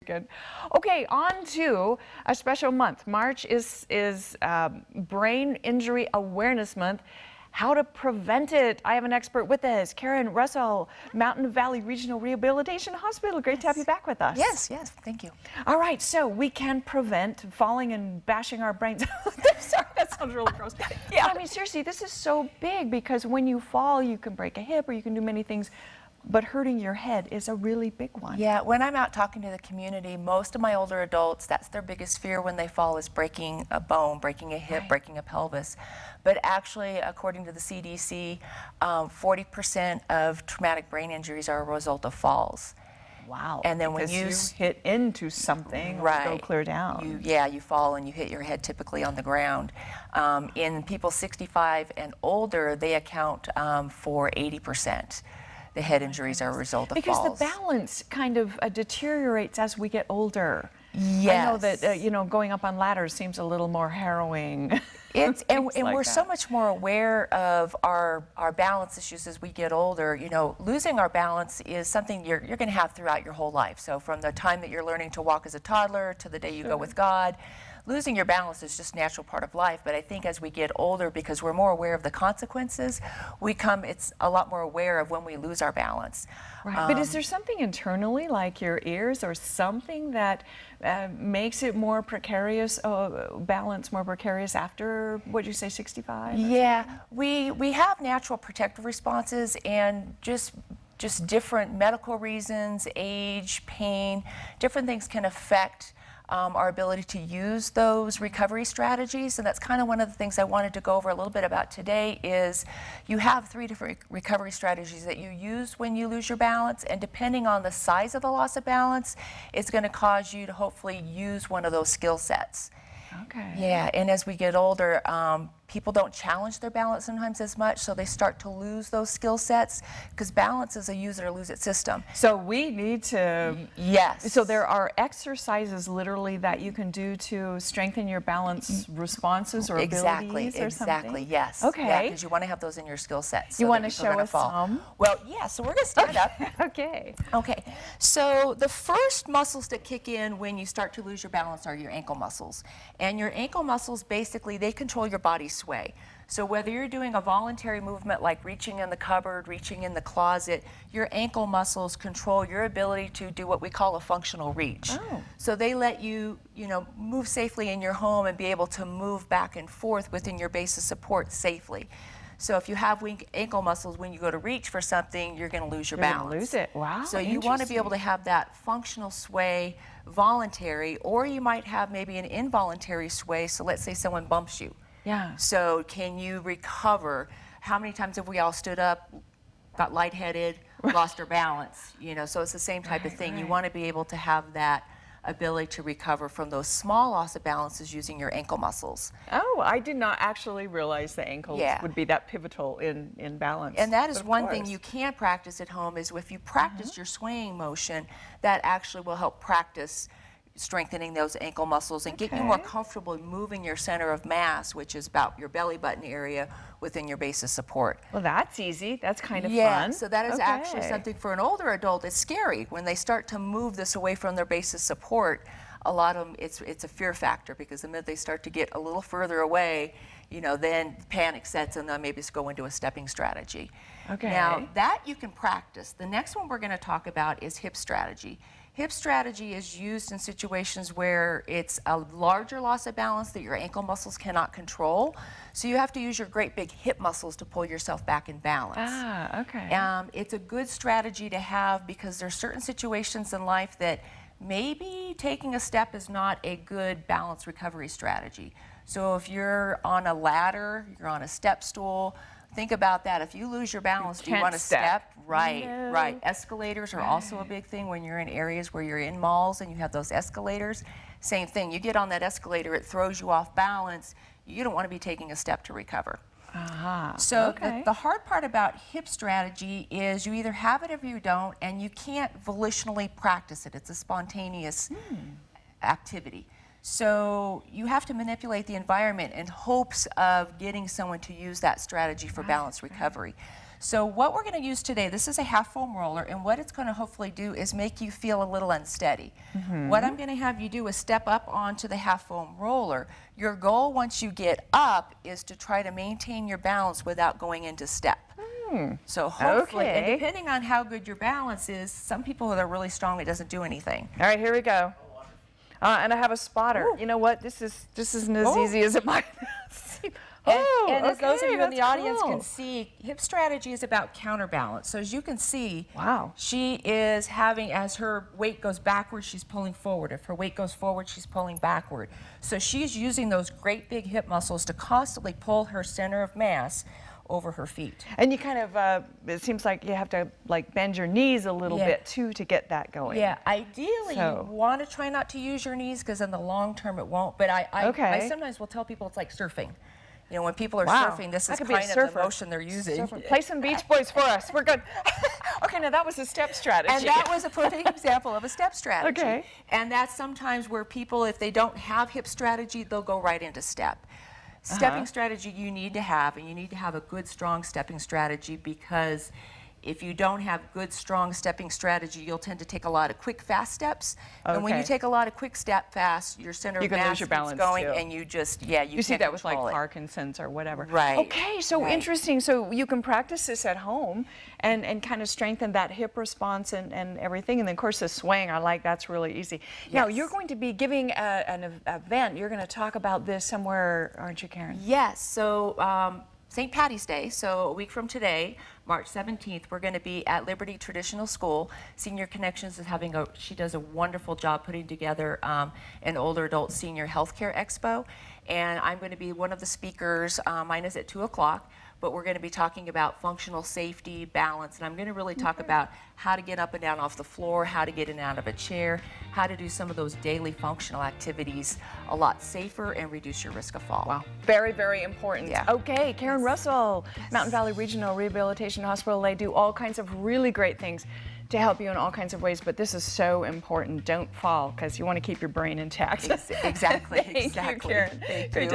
Good. Okay, on to a special month. March is Brain Injury Awareness Month. How to prevent it. I have an expert with us, Karen Russell, Mountain Valley Regional Rehabilitation Hospital. Great to have you back with us. Yes, thank you. All right, so we can prevent falling and bashing our brains. Sorry, that sounds really gross. Yeah, I mean, seriously, this is so big because when you fall, you can break a hip or you can do many things. But hurting your head is a really big one. Yeah, when I'm out talking to the community, most of my older adults, that's their biggest fear when they fall is breaking a bone, breaking a hip, breaking a pelvis. But actually, according to the CDC, 40% of traumatic brain injuries are a result of falls. Wow. And then when you hit into something or go clear down. You fall and you hit your head typically on the ground. In people 65 and older, they account for 80%. The head injuries are a result of falls. Because the balance kind of deteriorates as we get older. Yes. I know that, you know, going up on ladders seems a little more harrowing. And we're so much more aware of our balance issues as we get older. You know, losing our balance is something you're going to have throughout your whole life. So from the time that you're learning to walk as a toddler to the day you go with God, losing your balance is just a natural part of life. But I think as we get older, because we're more aware of the consequences, it's a lot more aware of when we lose our balance. Right. But is there something internally, like your ears or something that makes it more precarious, balance more precarious after, what'd you say, 65? Yeah, we have natural protective responses and just different medical reasons, age, pain, different things can affect our ability to use those recovery strategies. And that's kind of one of the things I wanted to go over a little bit about today is you have 3 different recovery strategies that you use when you lose your balance, and depending on the size of the loss of balance, it's going to cause you to hopefully use one of those skill sets. Okay. Yeah, and as we get older, people don't challenge their balance sometimes as much, so they start to lose those skill sets because balance is a use it or lose it system. So we need to... Yes. So there are exercises literally that you can do to strengthen your balance responses or abilities or something? Exactly, yes. Okay. Yeah, because you want to have those in your skill sets. So you want to show us some? Well, yeah, so we're going to stand up. Okay. Okay, so the first muscles that kick in when you start to lose your balance are your ankle muscles. And your ankle muscles, basically, they control your body's sway. So whether you're doing a voluntary movement like reaching in the cupboard, reaching in the closet, your ankle muscles control your ability to do what we call a functional reach. Oh. So they let you, move safely in your home and be able to move back and forth within your base of support safely. So if you have weak ankle muscles, when you go to reach for something, you're going to lose your balance. You're going to lose it. Wow. So you want to be able to have that functional sway, voluntary, or you might have maybe an involuntary sway. So let's say someone bumps you. Yeah. So can you recover? How many times have we all stood up, got lightheaded, lost our balance? So it's the same type of thing. You want to be able to have that ability to recover from those small loss of balances using your ankle muscles. Oh, I did not actually realize the ankles would be that pivotal in balance. And that is one thing you can practice at home is if you practice your swaying motion, that actually will help practice strengthening those ankle muscles and get you more comfortable moving your center of mass, which is about your belly button area within your base of support. Well, that's easy. That's kind of fun. Yeah, so that is actually something for an older adult. It's scary when they start to move this away from their base of support. A lot of them, it's a fear factor because the minute they start to get a little further away, then panic sets and then maybe just go into a stepping strategy. Okay. Now, that you can practice. The next one we're going to talk about is hip strategy. Hip strategy is used in situations where it's a larger loss of balance that your ankle muscles cannot control. So you have to use your great big hip muscles to pull yourself back in balance. Ah, okay. It's a good strategy to have because there are certain situations in life that maybe taking a step is not a good balance recovery strategy. So if you're on a ladder, you're on a step stool, think about that. If you lose your balance, do you want to step? Right, right. Escalators are also a big thing when you're in areas where you're in malls and you have those escalators. Same thing. You get on that escalator, it throws you off balance. You don't want to be taking a step to recover. So the hard part about hip strategy is you either have it or you don't, and you can't volitionally practice it. It's a spontaneous activity. So you have to manipulate the environment in hopes of getting someone to use that strategy for balance recovery. So what we're going to use today, this is a half foam roller, and what it's going to hopefully do is make you feel a little unsteady. What I'm going to have you do is step up onto the half foam roller. Your goal once you get up is to try to maintain your balance without going into step. So hopefully, and Okay. depending on how good your balance is, some people that are really strong, it doesn't do anything. All right, here we go. And I have a spotter. Ooh. You know what? This isn't as Oh. easy as it might seem. And as those of okay, you in the that's audience cool. can see, hip strategy is about counterbalance. So as you can see, Wow. she is having, as her weight goes backward, she's pulling forward. If her weight goes forward, she's pulling backward. So she's using those great big hip muscles to constantly pull her center of mass over her feet. And you kind of, it seems like you have to like bend your knees a little Yeah. bit too to get that going. Yeah, ideally So- you want to try not to use your knees because in the long term it won't. But I Okay. sometimes will tell people it's like surfing. You know, when people are Wow. surfing, this I is could be a kind of the surfer. motion they're using. Surfer. Play some Beach Boys for us. We're good. Okay, now that was a step strategy. And that was a perfect example of a step strategy. Okay. And that's sometimes where people, if they don't have hip strategy, they'll go right into step. Stepping strategy you need to have, and you need to have a good, strong stepping strategy, because if you don't have good, strong stepping strategy, you'll tend to take a lot of quick, fast steps. And when you Okay. take a lot of quick step fast, your center You of can mass lose your keeps balance, going, too. and you just, you You see can't that with like control it. Parkinson's or whatever. Right, Okay, so right. interesting. So you can practice this at home and kind of strengthen that hip response and everything. And then of course the swing, I like that's really easy. Now Yes. you're going to be giving an event. You're going to talk about this somewhere, aren't you, Karen? Yes, so St. Patty's Day, so a week from today, March 17th, we're going to be at Liberty Traditional School. Senior Connections is she does a wonderful job putting together an older adult senior healthcare expo. And I'm going to be one of the speakers. Mine is at 2 o'clock. But we're going to be talking about functional safety, balance, and I'm going to really talk about how to get up and down off the floor, how to get in and out of a chair, how to do some of those daily functional activities a lot safer and reduce your risk of fall. Wow, very, very important. Yeah. Okay, Karen Russell, Mountain Valley Regional Rehabilitation Hospital. They do all kinds of really great things to help you in all kinds of ways, but this is so important. Don't fall, because you want to keep your brain intact. Exactly, Thank you, exactly. Karen. Thank Great you.